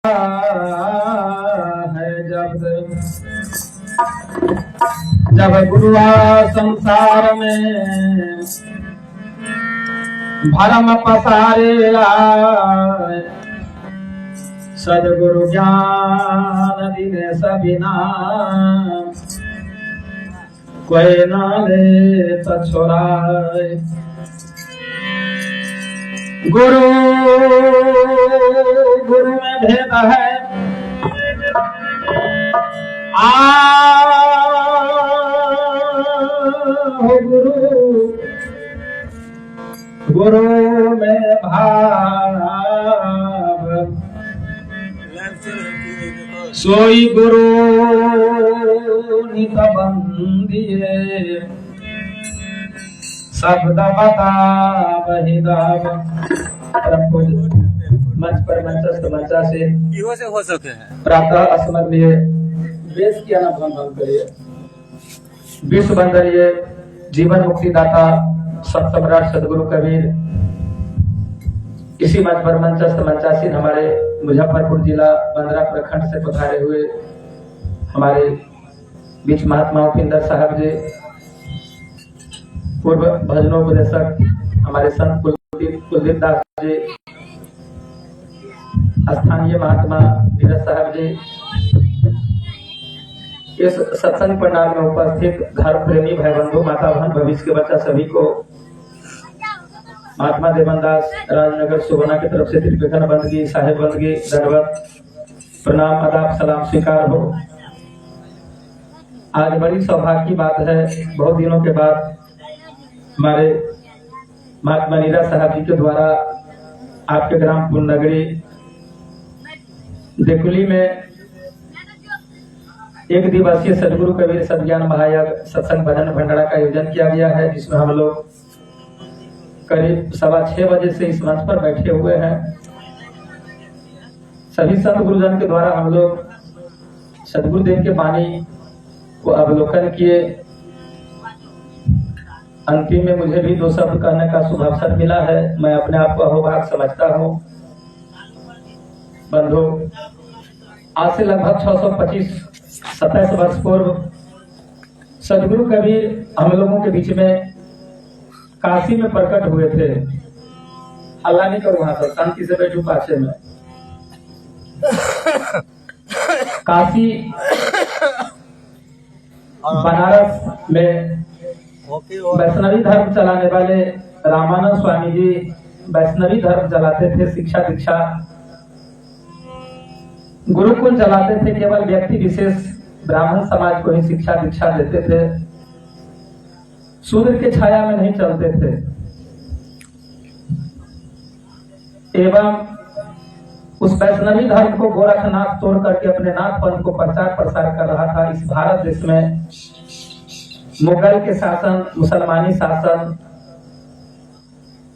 है जब गुरुआ संसार में भरम पसारे आए, सदगुरु ज्ञान दिने सबिना कोई ना ले तो छोड़ाए। गुरु गुरु में भेद है गुरु गुरु में भाव सोई गुरु नित बंदिए शब्द बता बहिदाव। मंच पर मंचस्थ मंचा से हो सके हैं प्रातः स्मरणीय वेश किया ना भंग करिए। विश्व बंदरिए जीवन मुक्ति दाता सत सम्राट सदगुरु कबीर इसी मंच पर मंचस्थ मंचासीन हमारे मुजफ्फरपुर जिला बंदरा प्रखंड से पधारे हुए हमारे बीच महात्मा उपिंदर साहब जी, पूर्व भजनोपदेशक हमारे संत कुलदीप दास जी, स्थानीय महात्मा नीरज साहब जी, इस सत्संग पंडाल में उपस्थित धर्म प्रेमी भाई बंधु, माता बहन, भविष्य के बच्चा सभी को महात्मा देवनदास राजनगर सुगुना की तरफ से त्रिपेखन बंदगी साहेब बंदगी दंडवत प्रणाम आदाब सलाम स्वीकार हो। आज बड़ी सौभाग्य की बात है, बहुत दिनों के बाद हमारे महात्मा नीरज साहब जी के द्वारा आपके ग्राम पुननगरी देकुली में एक दिवसीय सदगुरु कबीर सज्ञान महायज्ञ सत्संग भजन भंडारा का आयोजन किया गया है, जिसमें हम लोग करीब 6:15 बजे से इस मंच पर बैठे हुए हैं। सभी संत गुरुजन के द्वारा हम लोग सदगुरुदेव के वाणी को अवलोकन किए। अंतिम में मुझे भी 2 शब्द कहने का शुभ अवसर मिला है। मैं अपने आप को अहोभाग समझता हूँ। बंधु, आज से लगभग 625-27 वर्ष पूर्व सदगुरु कबीर हम लोगों के बीच में काशी में प्रकट हुए थे। अल्लाह नहीं करो, वहां पर शांति से बैठो पाछे में। काशी बनारस में वैष्णवी धर्म चलाने वाले रामानंद स्वामी जी वैष्णवी धर्म चलाते थे। शिक्षा दीक्षा गुरुकुल चलाते थे। केवल व्यक्ति विशेष ब्राह्मण समाज को ही शिक्षा दीक्षा देते थे, शूद्र के छाया में नहीं चलते थे। एवं उस वैष्णवी धर्म को गोरखनाथ तोड़ करके अपने नाथ पंथ को प्रचार प्रसार कर रहा था। इस भारत देश में मुगल के शासन, मुसलमानी शासन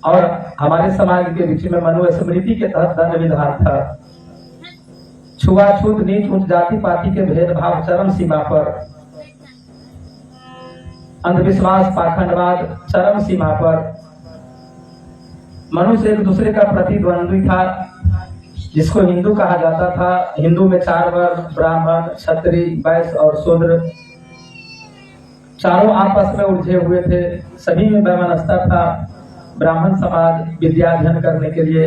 और हमारे समाज के बीच में मनुस्मृति के तहत दंड विधान था। छुआछूत, नीच ऊंच जाति पाति के भेदभाव चरम सीमा पर, अंधविश्वास, पाखंडवाद चरम सीमा पर, मनुष्य एक दूसरे का प्रतिद्वंद्वी था। जिसको हिंदू कहा जाता था। हिंदू में 4 वर्ग, ब्राह्मण, क्षत्रिय, वैश्य और शूद्र, चारों आपस में उलझे हुए थे। सभी में वैमनस्यता था। ब्राह्मण समाज विद्या अध्ययन करने के लिए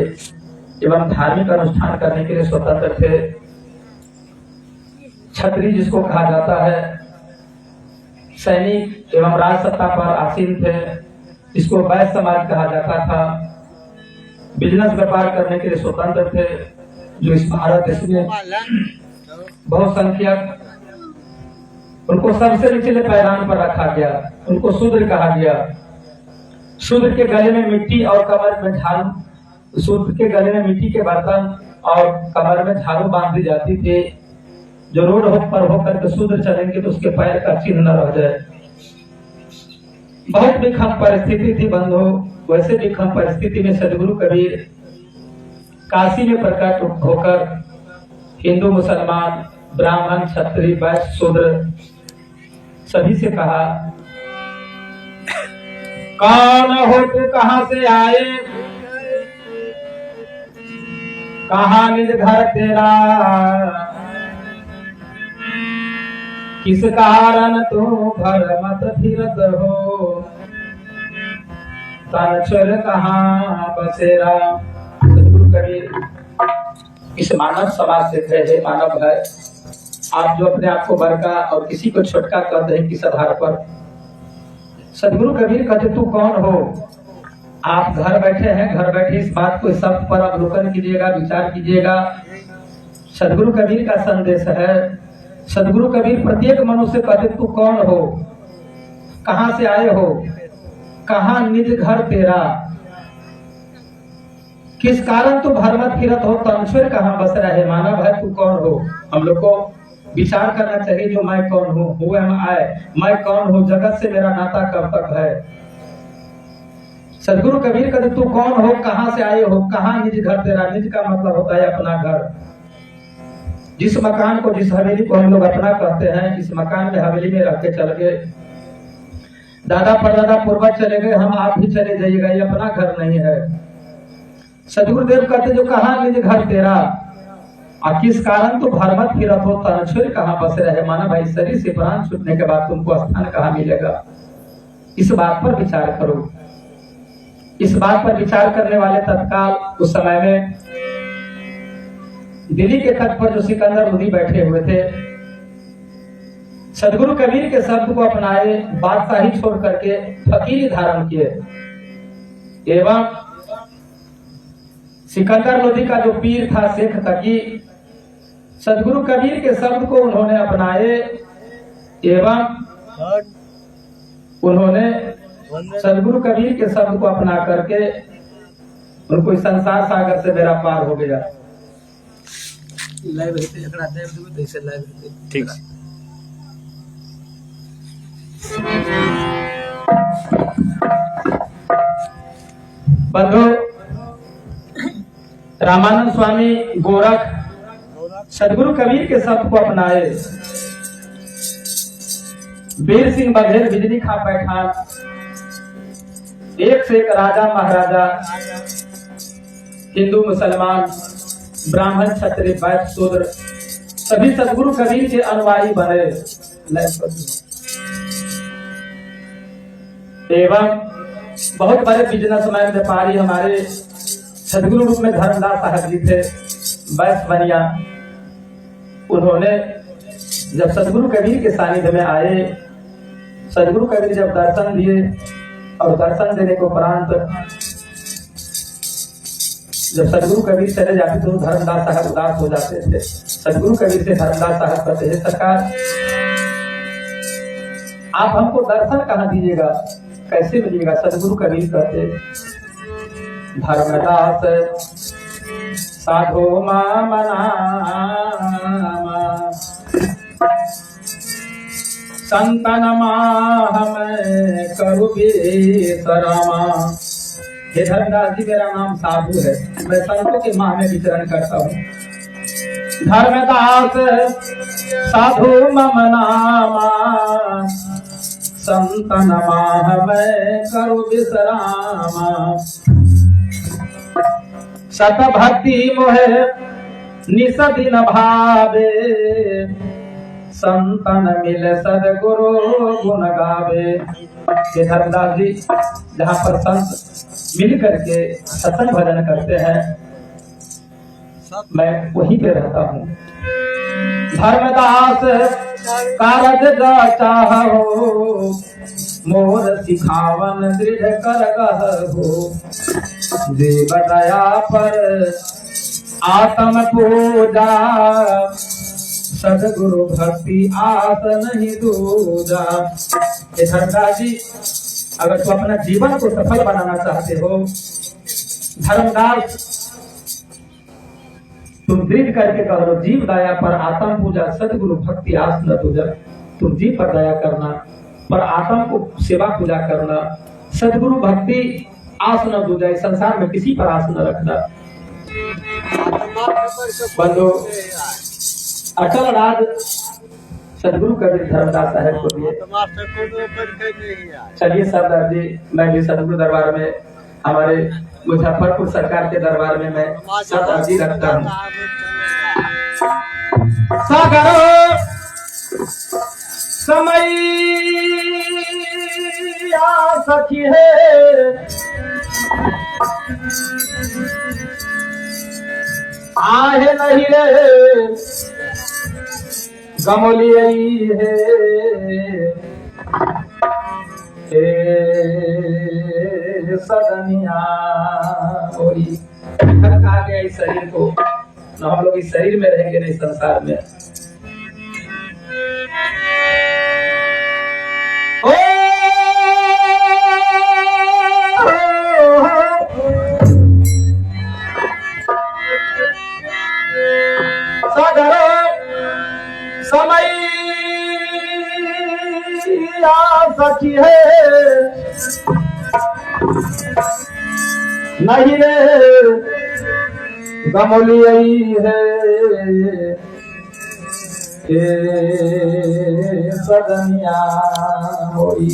एवं धार्मिक अनुष्ठान करने के लिए स्वतंत्र थे। क्षत्रिय जिसको कहा जाता है सैनिक एवं राज सत्ता पर आसीन थे। इसको वैश्य समाज कहा जाता था। बिजनेस व्यापार करने के लिए स्वतंत्र थे। जो इस भारत देश में बहुसंख्यक, उनको सबसे निचले पैदान पर रखा गया। उनको शूद्र कहा गया। शूद्र के गले में मिट्टी और कमर में झाड़ू, शूद्र के गले में मिट्टी के बर्तन और कमर में झाड़ू बांध दी जाती थी। जो रोड पर होकर के शूद्र चलेंगे तो उसके पैर का चिन्ह न रह जाए। बहुत विषम परिस्थिति थी बंधु। वैसे विषम परिस्थिति में सदगुरु कबीर काशी में प्रकट होकर हिंदू, मुसलमान, ब्राह्मण, क्षत्रिय, वैश्य, शूद्र सभी से कहा, कौन हो तू, कहां से आए, कहाँ निज घर तेरा, किस कारण तू घर मत फिरत हो, तन छोड़ कहाँ बसेरा। सदगुरु कबीर इस मानव समाज से कहे, हे मानव है, आप जो अपने आप को बड़का और किसी को छोटका कर रहे किस आधार पर। सदगुरु कबीर कहते तू कौन हो। आप घर बैठे हैं, घर बैठे इस बात को, इस शब्द पर अवलोकन कीजिएगा, विचार कीजिएगा। सदगुरु कबीर का संदेश है। सदगुरु कबीर प्रत्येक मनुष्य कहते तू कौन हो, कहां से आए हो, कहां निज घर तेरा, किस कारण तू भरमत फिरत हो, तंश्वर कहां बस रहे। मानव है तू कौन हो। हम लोग को विचार करना चाहिए जो मैं कौन हूँ, हु एम आई, मैं कौन हूँ, जगत से मेरा नाता कब तक है। सदगुरु कबीर कहते तू कौन हो, कहां से आए हो, कहां निज घर तेरा। निज का मतलब होता है अपना घर। जिस मकान को, जिस हवेली को हम लोग अपना कहते हैं, इस मकान में हवेली में रख के चल गए, दादा परदादा पूर्वज चले गए, हम आप भी चले जाइएगा, ये अपना घर नहीं है। सदगुरुदेव कहते जो कहां निज घर तेरा, और किस कारण तो भरमत फिरत हो, तनछुर कहां बस रहे। माना भाई शरीर से प्राण छूटने के बाद तुमको स्थान कहां मिलेगा। इस बात पर विचार करो। इस बात पर विचार करने वाले तत्काल उस समय में दिल्ली के तट पर जो सिकंदर लोधी बैठे हुए थे, सदगुरु कबीर के शब्द को अपनाए, बादशाही छोड़ करके फकीरी धारण किए, एवं सिकंदर लोधी का जो पीर था शेख तकी, सदगुरु कबीर के शब्द को उन्होंने अपनाए, एवं उन्होंने सदगुरु कबीर के शब्द को अपना करके उनको इस संसार सागर से बेड़ा पार हो गया। ठीक बंधु, रामानंद स्वामी गोरख सदगुरु कबीर के शब्द को अपनाए। वीर सिंह बघेल बिजली खा पैठान, एक से एक राजा महाराजा, हिंदू मुसलमान, ब्राह्मण क्षत्रिय वैश्य शूद्र, सभी सदगुरु कबीर के अनुयायी बने। एवं बहुत बड़े बिजनेसमैन व्यापारी हमारे सदगुरु रूप में धर्मदास साहब जी थे, वैश्य बनिया। उन्होंने जब सदगुरु कबीर के सानिध्य में आए, सदगुरु कबीर जब दर्शन दिए और दर्शन देने को उपरांत जब सदगुरु कबीर चले जाते तो धर्मदास साहब उदास हो जाते थे। सदगुरु कबीर से धर्मदास साहब कहते हैं, सरकार आप हमको दर्शन कहाँ दीजिएगा, कैसे मिलेगा। सदगुरु कबीर कहते, धर्मदास साधो मना संतन हमें करू बेसरामा। हे धर्मदास जी, मेरा नाम साधु है, मैं संतों के माह में विचरण करता हूँ। धर्मदास साधु मम नामा, संतन माह में करू विश्रामा। सत भक्ति मोहे निस दिन भावे, संतन मिले सदगुरु गुण गावे। ये धर्मदास जी जहाँ पर संत मिल करके सत्संग भजन करते हैं, मैं वहीं पे रहता हूँ। धर्मदास कारज चाहो, मोर सिखावन दृढ़ कर गहो। देव दया पर आत्म पूजा, सदगुरु भक्ति आस नहीं दूजा। धर्मदास जी, अगर तुम अपना जीवन को सफल बनाना चाहते हो, धर्मदास तुम दृढ़ करके कहो, जीव दया पर आत्म पूजा, सदगुरु भक्ति आस न दूजा। तुम जीव पर दया करना, पर आत्म को सेवा पूजा करना, सदगुरु भक्ति आस न दूजा। इस संसार में किसी पर आस न रखना। बंधु, अटल राज सदगुरु कबीर धर्मदास साहब को दिए। चलिए सरदार जी, मैं भी सदगुरु दरबार में हमारे मुजफ्फरपुर सरकार के दरबार में मैं सब अर्जी रखता हूँ। सागर समय आ सखी है आहे नहीं रे गमोली आई है सदनिया होई कहा गया इस शरीर को न हम लोग इस शरीर में रहेंगे नहीं संसार में। समय आ सखी है नहीं रे गमोली आई है सदनिया होई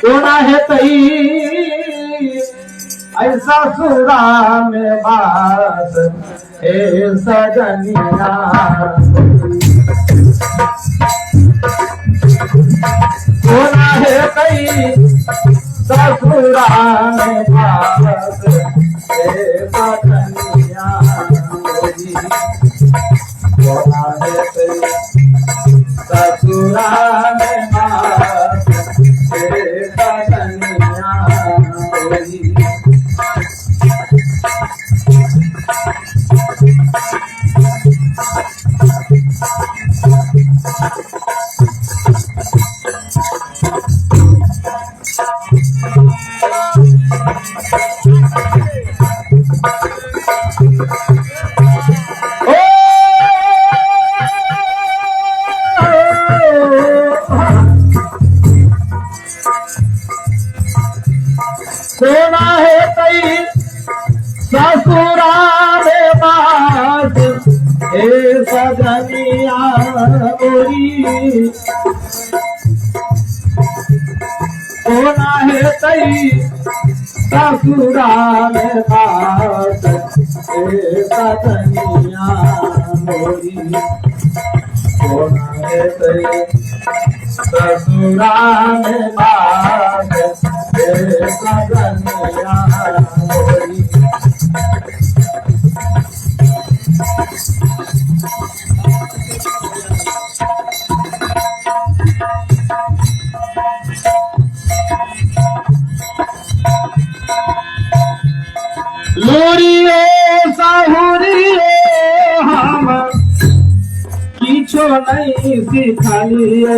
कोना है तई ऐसा सुरा में बात सजनिया होना है कई ससुरा में बात सजनिया होना है कई ससुरा में बात सजनिया सोना है कई ससुरा में बात सजनिया गोरी सोना है कई ससुरा में बात सजनिया गोरी सोना है कई ससुरा में बात सजनिया गोरी लोरियो साहुरियो हम किछो नहीं सिखलिए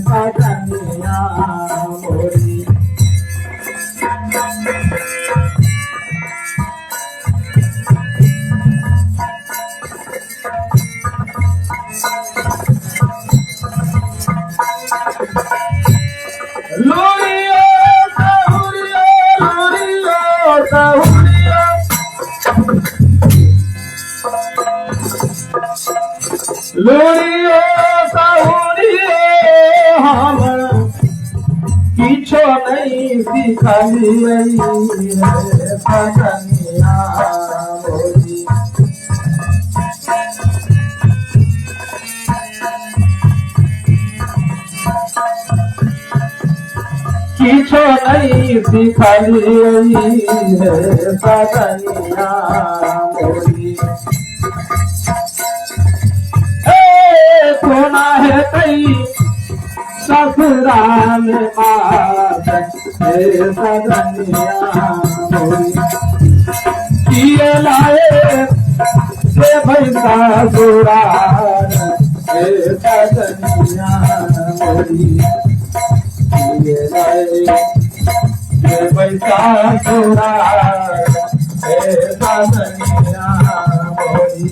सजनिया मोरी लोरियो साहुरियो लोरियो साहुरियो लोरियो साहुरियो हम किछो नहीं सिखलिए सजनिया मोरी किछो नहीं सिखलिए सजनिया मोरी सोना है कई ससुरा में बात सजनिया मोरी किए लाए से भैसा सुरार सजनिया मोरी किए लाए से भैसा सुरार सजनिया मोरी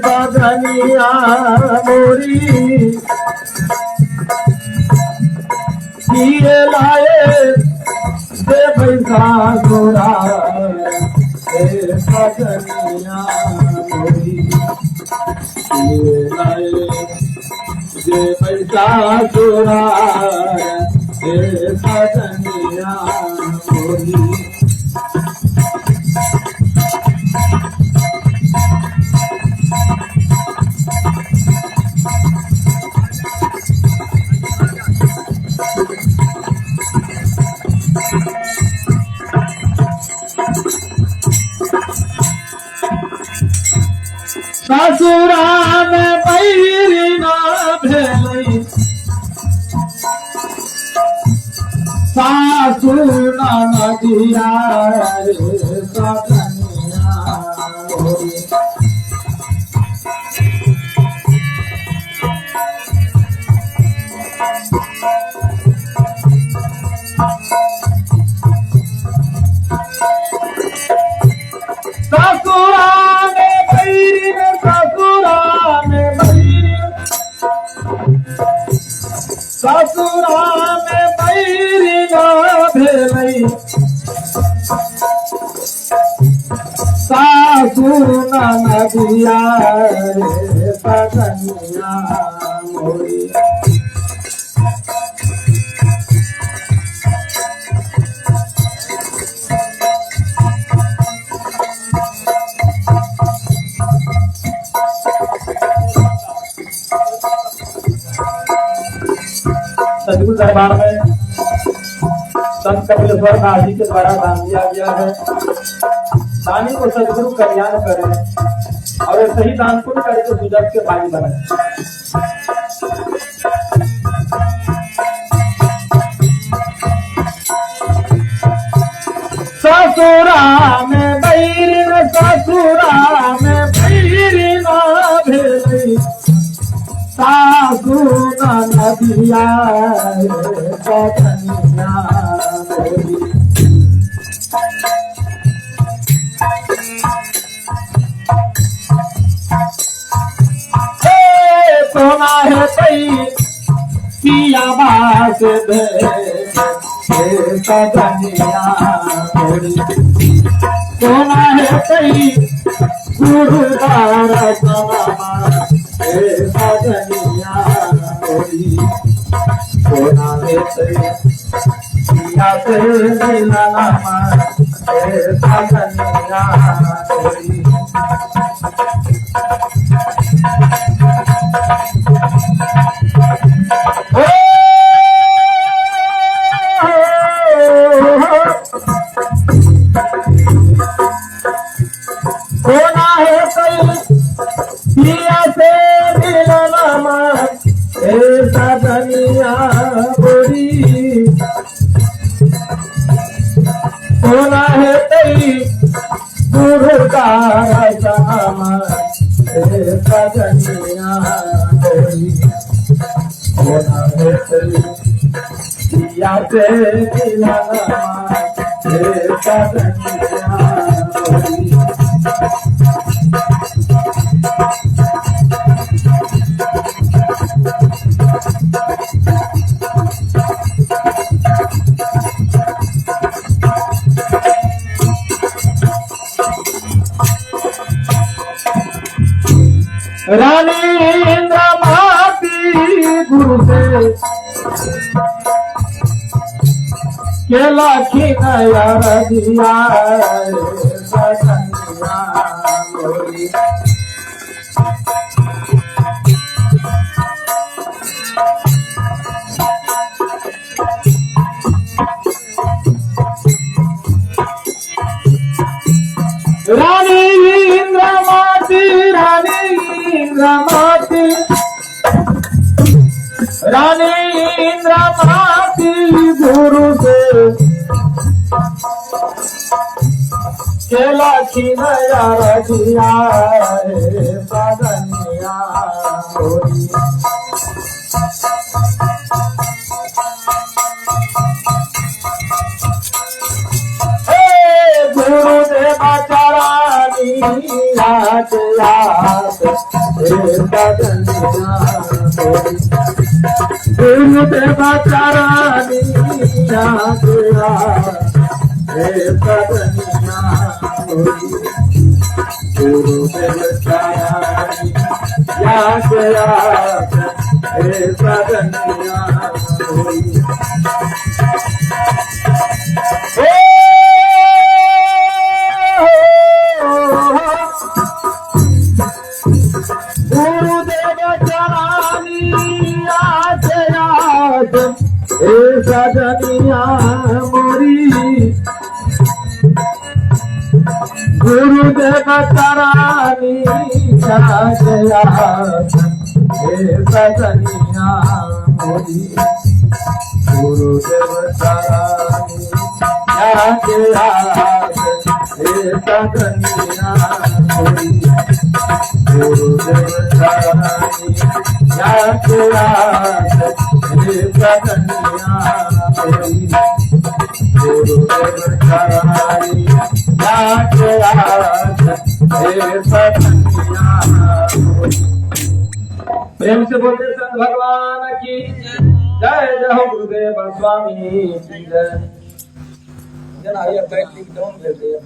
सजनिया मोरी ससुराल हे सजनिया मोरी जे पैसा ससुराल हे सजनिया मोरी ससुराल बैरी ना भेलै सासु नदिया रे सजनिया मोरी ससुराल बैरी ससुराल बैरी ससुराल बैरी ना भेलै सासु नदिया रे सजनिया मोरी सदगुरु दरबार में संत कपिलेश्वर दास जी के द्वारा दान दिया गया है। दानी को सदगुरु कल्याण करे और ऐसे ही दान पुण्य करे तो सुजग के पानी बने। ससुरा में बैरी ससुरा में बैरी ना भेलै सासु नदिया रे सजनिया मोरी सोना है पई पिया बास दे सजनिया मोरी सोना है पई गुरुदार समा सजनिया मोरी सोना है पई पिया से मिलना सजनिया मोरी सोना है कई पिया से मिलना सजनिया मोरी सोना है कई गुरुदार समा सजनिया मोरी सोना है कई पिया से मिलना सजनिया मोरी रानी इंद्रमाती गुरु से केला खिनाया रदिया सजनिया मोरी रानी इंद्रमाती रानी इंद्रमाती गुरु से केला खिनाया रदिया सजनिया मोरी गुरुदेवा चरानी याद सजनिया मोरी गुरुदेवा चरानी याद हे सजनिया मोरी गुरुदेव चरणी याद याद हे सजनिया मोरी गुरुदेव चरणी याद याद हे सजनिया मोरी गुरुदेव चरणी याद याद हे सजनिया मोरी गुरुदेव चरणी याद याद हे सजनिया मोरी गुरुदेव चरणी याद याद हे सजनिया मोरी गुरुदेव चरणी याद याद हे सजनिया मोरी। प्रेम से बोलते संत भगवान की जय जय हो गुरुदेव स्वामी की जय। जना ये बैठ लिख डाउन लेते हैं